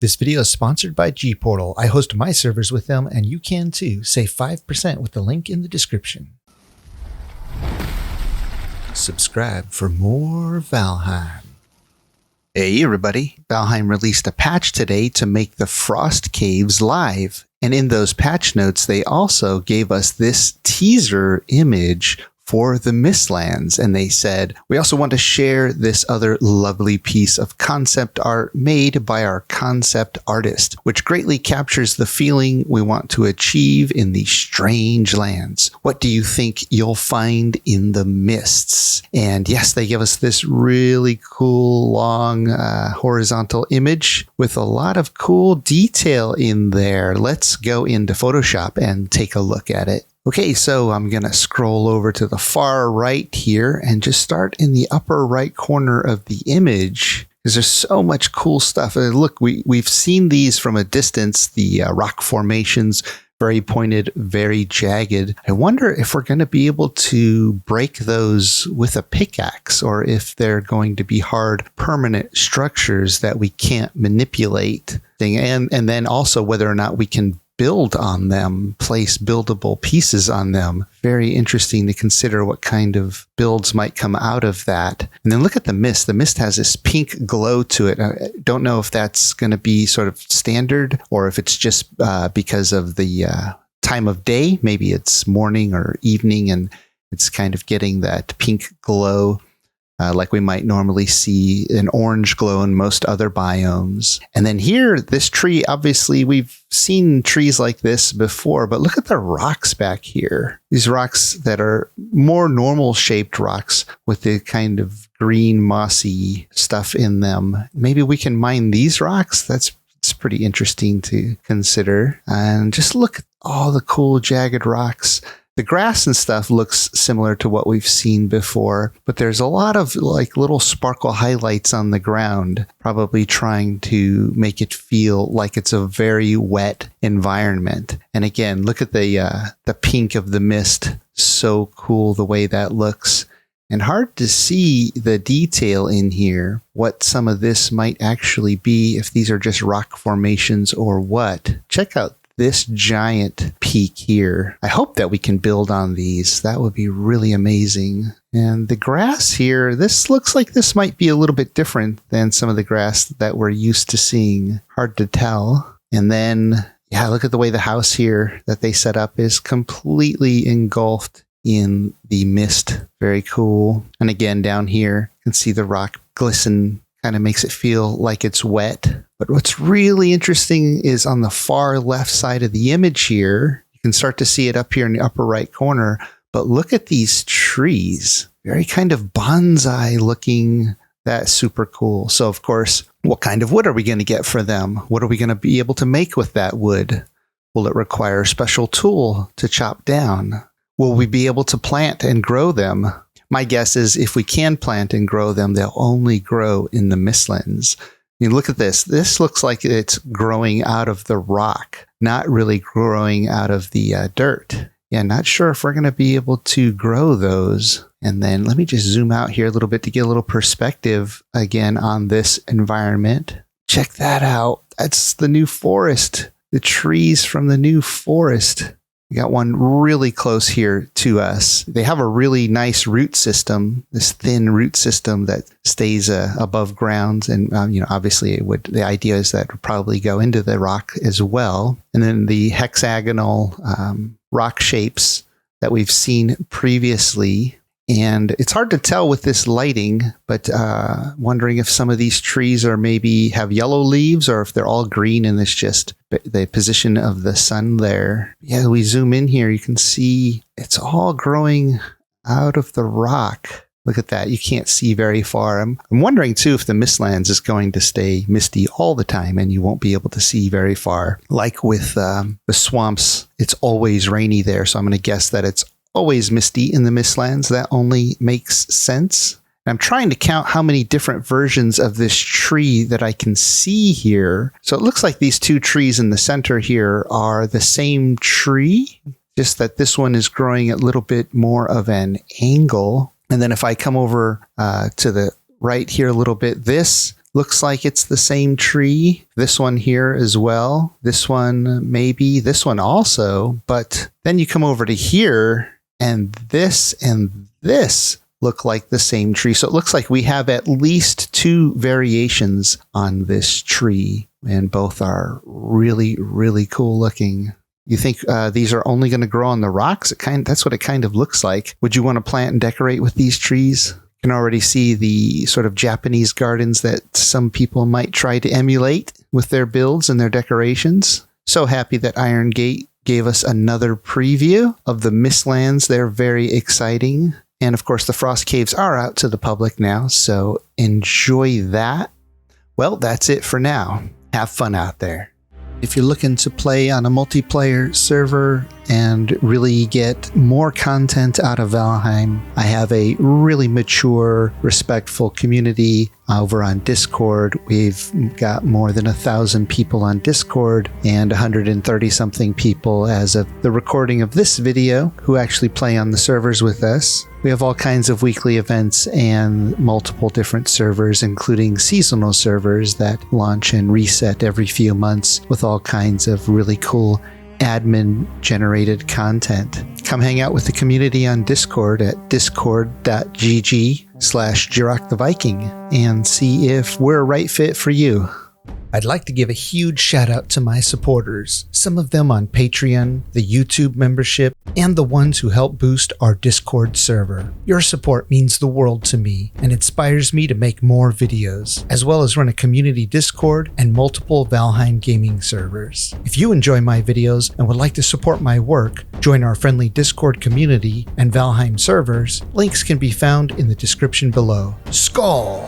This video is sponsored by Gportal. I host my servers with them, and you can too. Save 5% with the link in the description. Subscribe for more Valheim. Hey everybody, Valheim released a patch today to make the Frost Caves live. And in those patch notes, they also gave us this teaser image for the Mistlands. And they said, we also want to share this other lovely piece of concept art made by our concept artist, which greatly captures the feeling we want to achieve in these strange lands. What do you think you'll find in the mists? And yes, they give us this really cool long horizontal image with a lot of cool detail in there. Let's go into Photoshop and take a look at it. Okay, so I'm going to scroll over to the far right here and just start in the upper right corner of the image because there's so much cool stuff. Look, we've seen these from a distance, the rock formations, very pointed, very jagged. I wonder if we're going to be able to break those with a pickaxe or if they're going to be hard, permanent structures that we can't manipulate. And then also whether or not we can build on them, place buildable pieces on them. Very interesting to consider what kind of builds might come out of that. And then look at the mist. The mist has this pink glow to it. I don't know if that's going to be sort of standard or if it's just because of the time of day. Maybe it's morning or evening and it's kind of getting that pink glow. Like we might normally see an orange glow in most other biomes. And then here, this tree, obviously we've seen trees like this before, but look at the rocks back here. These rocks that are more normal shaped rocks with the kind of green mossy stuff in them. Maybe we can mine these rocks. It's pretty interesting to consider. And just look at all the cool jagged rocks. The grass and stuff looks similar to what we've seen before, but there's a lot of like little sparkle highlights on the ground, probably trying to make it feel like it's a very wet environment. And again, look at the pink of the mist. So cool the way that looks. And hard to see the detail in here, what some of this might actually be, if these are just rock formations or what. Check out this giant peak here. I hope that we can build on these. That would be really amazing. And the grass here, this looks like this might be a little bit different than some of the grass that we're used to seeing. Hard to tell. And then, yeah, look at the way the house here that they set up is completely engulfed in the mist. Very cool. And again, down here, you can see the rock glisten. Kind of makes it feel like it's wet. But what's really interesting is on the far left side of the image here, you can start to see it up here in the upper right corner, but look at these trees. Very kind of bonsai looking. That's super cool. So of course, what kind of wood are we going to get for them? What are we going to be able to make with that wood? Will it require a special tool to chop down? Will we be able to plant and grow them? My guess is if we can plant and grow them, they'll only grow in the Mistlands. I mean, look at this. This looks like it's growing out of the rock, not really growing out of the dirt. Yeah, not sure if we're going to be able to grow those. And then let me just zoom out here a little bit to get a little perspective again on this environment. Check that out. That's the new forest, the trees from the new forest. We got one really close here to us. They have a really nice root system, this thin root system that stays above ground. And, obviously the idea is that it would probably go into the rock as well. And then the hexagonal rock shapes that we've seen previously. And it's hard to tell with this lighting, but wondering if some of these trees are maybe have yellow leaves or if they're all green and it's just the position of the sun there. Yeah, we zoom in here, you can see it's all growing out of the rock. Look at that. You can't see very far. I'm wondering, too, if the Mistlands is going to stay misty all the time and you won't be able to see very far. Like with the swamps, it's always rainy there, so I'm going to guess that it's always misty in the Mistlands. That only makes sense. I'm trying to count how many different versions of this tree that I can see here. So it looks like these two trees in the center here are the same tree, just that this one is growing at a little bit more of an angle. And then if I come over to the right here a little bit, this looks like it's the same tree. This one here as well. This one maybe. This one also. But then you come over to here, and this look like the same tree. So it looks like we have at least 2 variations on this tree, and both are really, really cool looking. You think these are only going to grow on the rocks? That's what it kind of looks like. Would you want to plant and decorate with these trees? You can already see the sort of Japanese gardens that some people might try to emulate with their builds and their decorations. So happy that Iron Gate gave us another preview of the Mistlands. They're very exciting. And of course, the Frost Caves are out to the public now, so enjoy that. Well, that's it for now. Have fun out there. If you're looking to play on a multiplayer server and really get more content out of Valheim, I have a really mature, respectful community over on Discord. We've got more than 1,000 people on Discord and 130 something people as of the recording of this video who actually play on the servers with us. We have all kinds of weekly events and multiple different servers, including seasonal servers that launch and reset every few months with all kinds of really cool admin-generated content. Come hang out with the community on Discord at discord.gg/Jiroc the Viking and see if we're a right fit for you. I'd like to give a huge shout out to my supporters, some of them on Patreon, the YouTube membership, and the ones who help boost our Discord server. Your support means the world to me and inspires me to make more videos, as well as run a community Discord and multiple Valheim gaming servers. If you enjoy my videos and would like to support my work, join our friendly Discord community and Valheim servers. Links can be found in the description below. Skål!